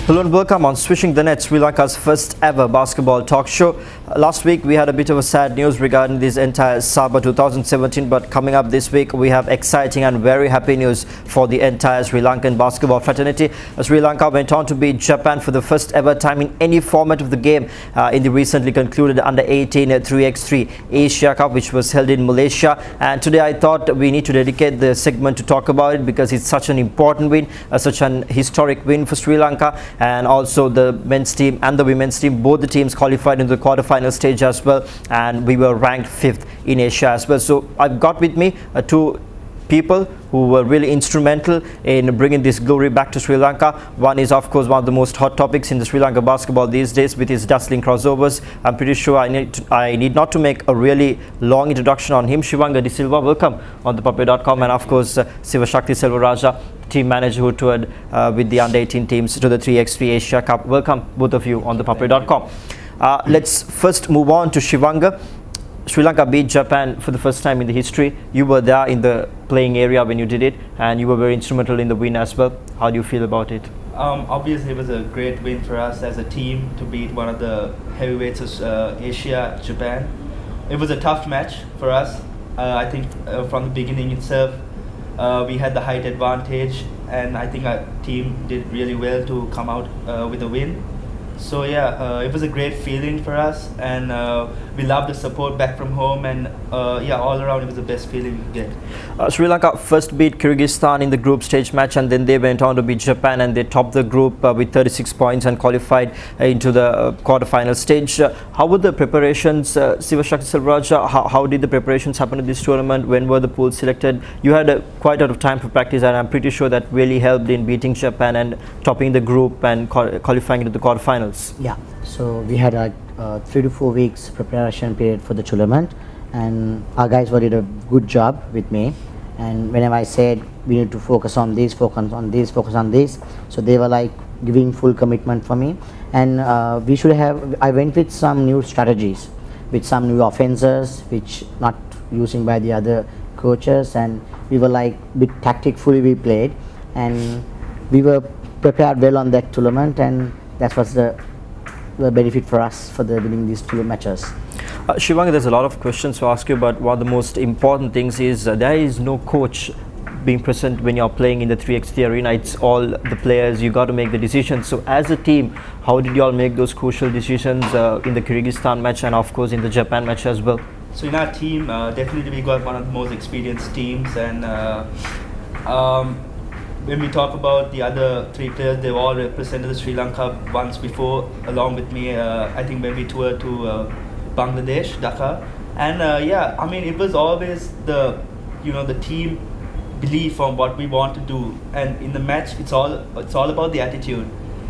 Hello and welcome on Swishing the Nets, Sri Lanka's first ever basketball talk show. Last week we had a bit of a sad news regarding this entire Sabah 2017, but coming up this week we have exciting and very happy news for the entire Sri Lankan basketball fraternity. Sri Lanka went on to beat Japan for the first ever time in any format of the game in the recently concluded under 18 3x3 Asia Cup, which was held in Malaysia. And today I thought we need to dedicate the segment to talk about it because it's such an important win, such an historic win for Sri Lanka. And also the men's team and the women's team, both the teams qualified into the quarterfinal stage as well, and we were ranked 5th in Asia as well. So I've got with me two people who were really instrumental in bringing this glory back to Sri Lanka. One is of course one of the most hot topics in the Sri Lanka basketball these days with his dazzling crossovers. I'm pretty sure I need not to make a really long introduction on him. Shivanga De Silva, welcome on ThePapare.com, and of course Sivashakti Selvaraja, team manager who toured with the under-18 teams to the 3x3 Asia Cup. Welcome both of you on ThePapare.com. Let's first move on to Shivanga. Sri Lanka beat Japan for the first time in the history. You were there in the playing area when you did it, and you were very instrumental in the win as well. How do you feel about it? Obviously, it was a great win for us as a team to beat one of the heavyweights of Asia, Japan. It was a tough match for us. I think from the beginning itself, we had the height advantage, and I think our team did really well to come out with a win. So yeah, it was a great feeling for us, and we love the support back from home, and yeah, all around it was the best feeling we get. Sri Lanka first beat Kyrgyzstan in the group stage match, and then they went on to beat Japan, and they topped the group with 36 points and qualified into the quarterfinal stage. How were the preparations, Sivashakti Selvaraja? How did the preparations happen in this tournament? When were the pools selected? You had quite a lot of time for practice, and I'm pretty sure that really helped in beating Japan and topping the group and qualifying into the quarterfinals. Yeah, so we had a 3 to 4 weeks preparation period for the tournament, and our guys did a good job with me. And whenever I said we need to focus on this, focus on this, focus on this, so they were like giving full commitment for me. And we should have. I went with some new strategies, with some new offenses, which not using by the other coaches, and we were like bit tactically we played, and we were prepared well on that tournament, and that was the benefit for us for the winning these two matches. Shivanga, there's a lot of questions to ask you, but one of the most important things is there is no coach being present when you're playing in the 3x3 arena. It's all the players. You got to make the decisions. So as a team, how did you all make those crucial decisions in the Kyrgyzstan match and of course in the Japan match as well? So in our team, definitely we got one of the most experienced teams, and when we talk about the other three players, they've all represented the Sri Lanka once before along with me. I think when we toured to Bangladesh, Dhaka, and yeah, I mean it was always the team belief on what we want to do, and in the match it's all about the attitude.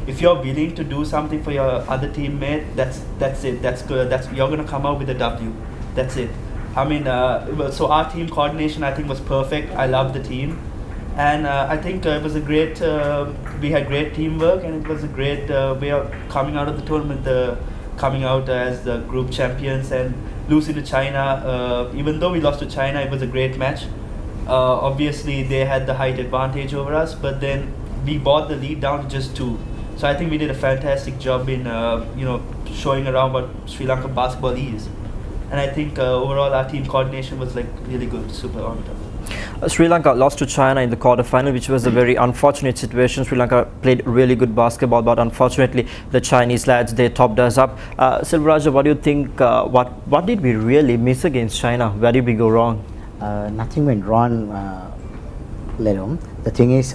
If you're willing to do something for your other teammate, that's it. That's good. You're gonna come out with a W. That's it. I mean, so our team coordination I think was perfect. I love the team. And I think it was a great, we had great teamwork, and it was a great way of coming out of the tournament, coming out as the group champions and losing to China. Even though we lost to China, it was a great match. Obviously, they had the height advantage over us, but then we brought the lead down to just 2. So I think we did a fantastic job in, showing around what Sri Lanka basketball is. And I think overall our team coordination was like really good, super on top. Sri Lanka lost to China in the quarterfinal, which was a very unfortunate situation. Sri Lanka played really good basketball, but unfortunately the Chinese lads, they topped us up. Selvaraja, what do you think, what did we really miss against China? Where did we go wrong? Nothing went wrong, Lerom. The thing is,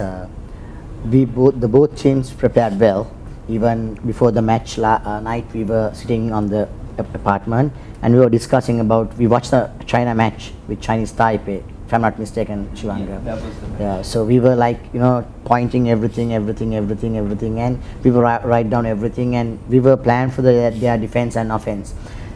both teams prepared well. Even before the match night, we were sitting on the apartment and we were discussing about, we watched the China match with Chinese Taipei, if I'm not mistaken, Shivanga. Yeah, that was the match. Yeah, so we were like, pointing everything, and we were write down everything, and we were planned for their defense and offense.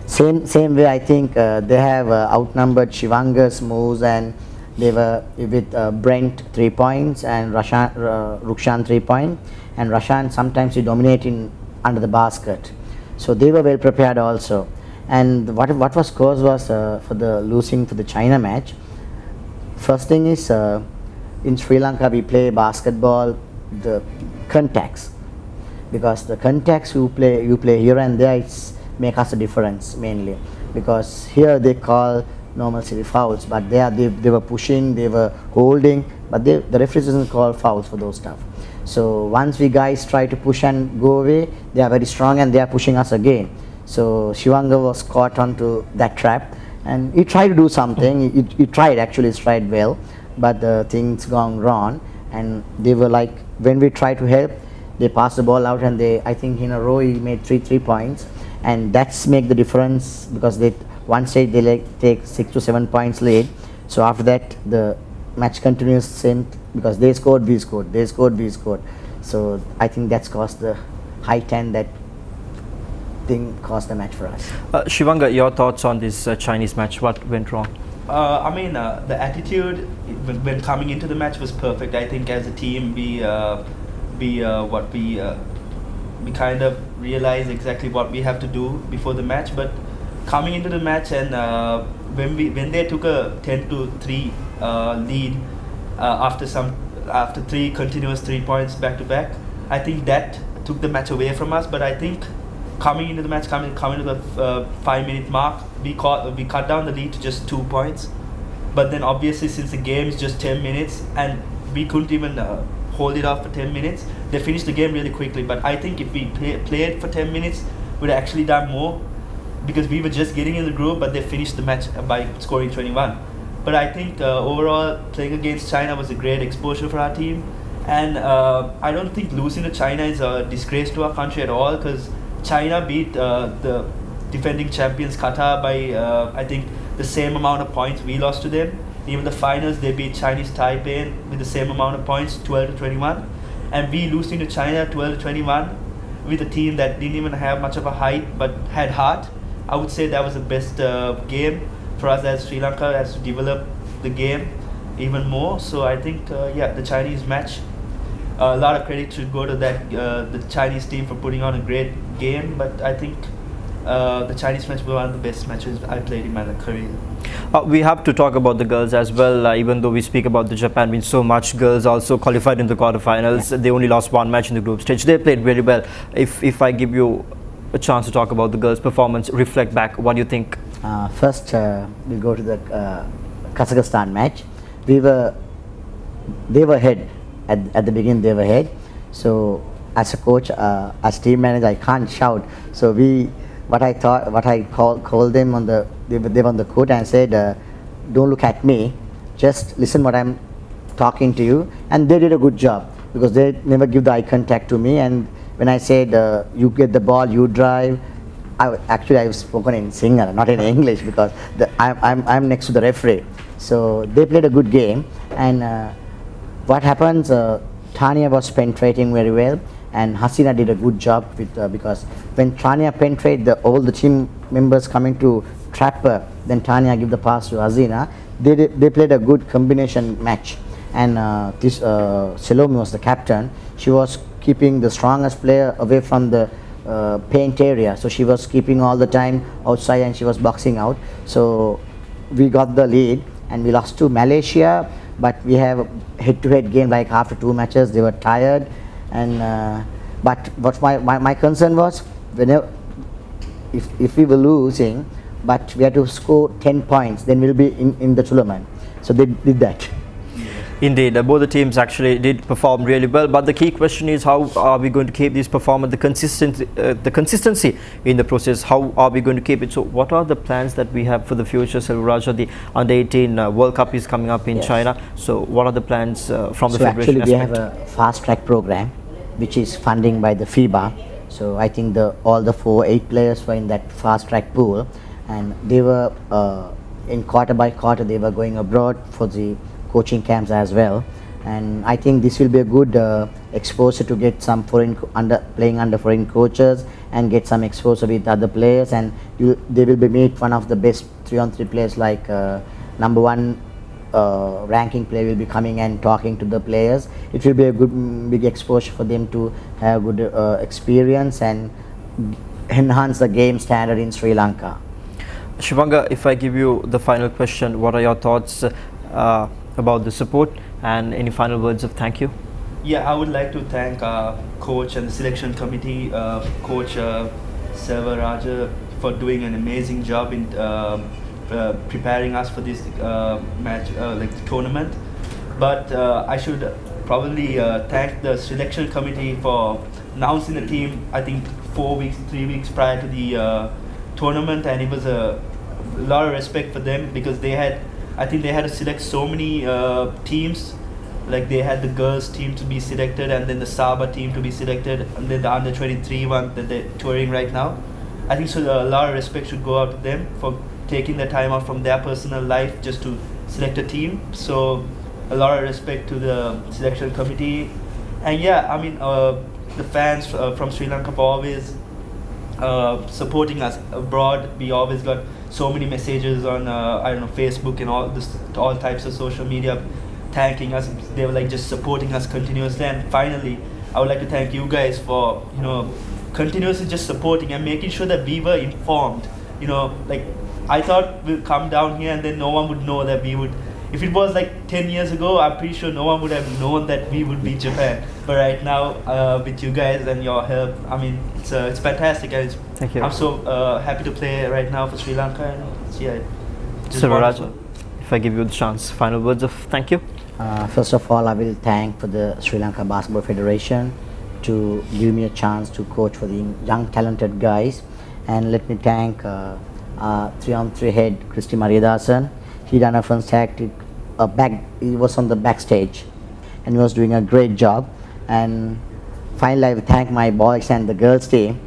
Same way, I think they have outnumbered Shivanga's moves, and they were with Brent 3 points and Rukshan 3 point, and Rashan sometimes he dominate in under the basket, so they were well prepared also. And what was cause was for the losing for the China match. First thing is in Sri Lanka we play basketball the contacts, because the contacts you play here and there, it's make us a difference mainly, because here they call normal silly fouls, but they were pushing, they were holding, but the referee doesn't call fouls for those stuff. So once we guys try to push and go away, they are very strong and they are pushing us again. So Shivanga was caught onto that trap, and he tried to do something. He tried well, but the things gone wrong, and they were like, when we try to help, they pass the ball out, and I think in a row he made 3 points, and that's make the difference, because they one stage they like take 6 to 7 points lead. So after that the match continues same, because they scored, we scored, they scored, we scored. So I think that's caused the high 10, that thing caused the match for us. Shivanga, your thoughts on this Chinese match? What went wrong? I mean, the attitude when coming into the match was perfect. I think as a team we kind of realized exactly what we have to do before the match. But coming into the match, and when they took a 10-3 lead after 3 continuous 3 points back to back, I think that took the match away from us. But I think coming into the match, coming to the 5-minute mark, we cut down the lead to just 2 points. But then obviously, since the game is just 10 minutes and we couldn't even hold it off for 10 minutes, they finished the game really quickly. But I think if we played for 10 minutes, we'd have actually done more, because we were just getting in the groove, but they finished the match by scoring 21. But I think overall, playing against China was a great exposure for our team. And I don't think losing to China is a disgrace to our country at all, because China beat the defending champions Qatar by I think the same amount of points we lost to them. Even the finals, they beat Chinese Taipei with the same amount of points, 12-21, and we losing to China 12-21 with a team that didn't even have much of a height but had heart. I would say that was the best game for us as Sri Lanka, as to develop the game even more. So I think the Chinese match, a lot of credit should go to that the Chinese team for putting on a great game. But I think the Chinese match was one of the best matches I played in my career. We have to talk about the girls as well. Even though we speak about the Japan win so much, girls also qualified in the quarterfinals. They only lost 1 match in the group stage. They played very well. If I give you a chance to talk about the girls' performance, reflect back, what do you think? First, we'll go to the Kazakhstan match. They were ahead at the beginning. They were ahead. So as a coach, as team manager, I can't shout. So what I called them they were on the court and said, don't look at me, just listen what I'm talking to you. And they did a good job, because they never give the eye contact to me. And when I said you get the ball, you drive, I've spoken in Sinhala, not in English, because I'm next to the referee. So they played a good game. And what happens, Tanya was penetrating very well, and Hasina did a good job with because when Tanya penetrated, all the team members coming to trap her, then Tanya give the pass to Hasina. They played a good combination match. And this Selomi was the captain. She was keeping the strongest player away from the paint area, so she was keeping all the time outside, and she was boxing out. So we got the lead, and we lost to Malaysia, but we have head-to-head game. Like after 2 matches they were tired. And but what my concern was, whenever if we were losing but we had to score 10 points, then we'll be in the tournament. So they did that. Indeed, both the teams actually did perform really well, but the key question is, how are we going to keep this performance, the consistency in the process? How are we going to keep it? So what are the plans that we have for the future? Selvaraja, the under-18 World Cup is coming up in China. So what are the plans from the federation actually aspect? we have a fast track program which is funding by the FIBA. So I think all the 8 players were in that fast track pool, and they were in quarter by quarter they were going abroad for the coaching camps as well. and I think this will be a good exposure to get some playing under foreign coaches and get some exposure with other players, and they will be meet one of the best 3-on-3 players, like number one ranking player will be coming and talking to the players. It will be a good big exposure for them to have good experience and enhance the game standard in Sri Lanka. Shivanga, if I give you the final question, what are your thoughts about the support and any final words of thank you? Yeah, I would like to thank our coach and the selection committee, Coach Selva Raja, for doing an amazing job in preparing us for this match, like tournament. But I should probably thank the selection committee for announcing the team, I think 3 weeks prior to the tournament, and it was a lot of respect for them, because I think they had to select so many teams. Like they had the girls team to be selected, and then the Sabah team to be selected, and then the under 23 one that they're touring right now. I think so a lot of respect should go out to them for taking the time out from their personal life just to select a team. So a lot of respect to the selection committee. And yeah, I mean the fans from Sri Lanka for always supporting us abroad. We always got so many messages on I don't know, Facebook and all types of social media thanking us. They were like just supporting us continuously. And finally, I would like to thank you guys for continuously just supporting and making sure that we were informed. Like I thought we'll come down here and then no one would know that we would. If it was like 10 years ago, I'm pretty sure no one would have known that we would be Japan. But right now, with you guys and your help, I mean, it's fantastic. And Thank you. I'm so happy to play right now for Sri Lanka. And it's Raja, if I give you the chance, final words of thank you. First of all, I will thank for the Sri Lanka Basketball Federation to give me a chance to coach for the young talented guys, and let me thank 3-on-3 head Christy Mariadasan. He done a fantastic he was on the backstage and he was doing a great job. And finally, I will thank my boys and the girls team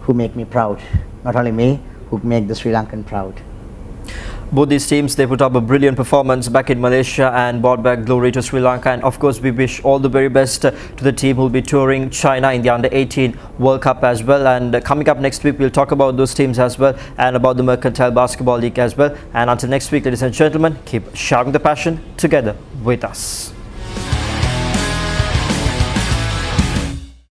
who make me proud. Not only me, who make the Sri Lankan proud. Both these teams, they put up a brilliant performance back in Malaysia and brought back glory to Sri Lanka. And of course, we wish all the very best to the team who will be touring China in the Under-18 World Cup as well. And coming up next week, we'll talk about those teams as well and about the Mercantile Basketball League as well. And until next week, ladies and gentlemen, keep sharing the passion together with us.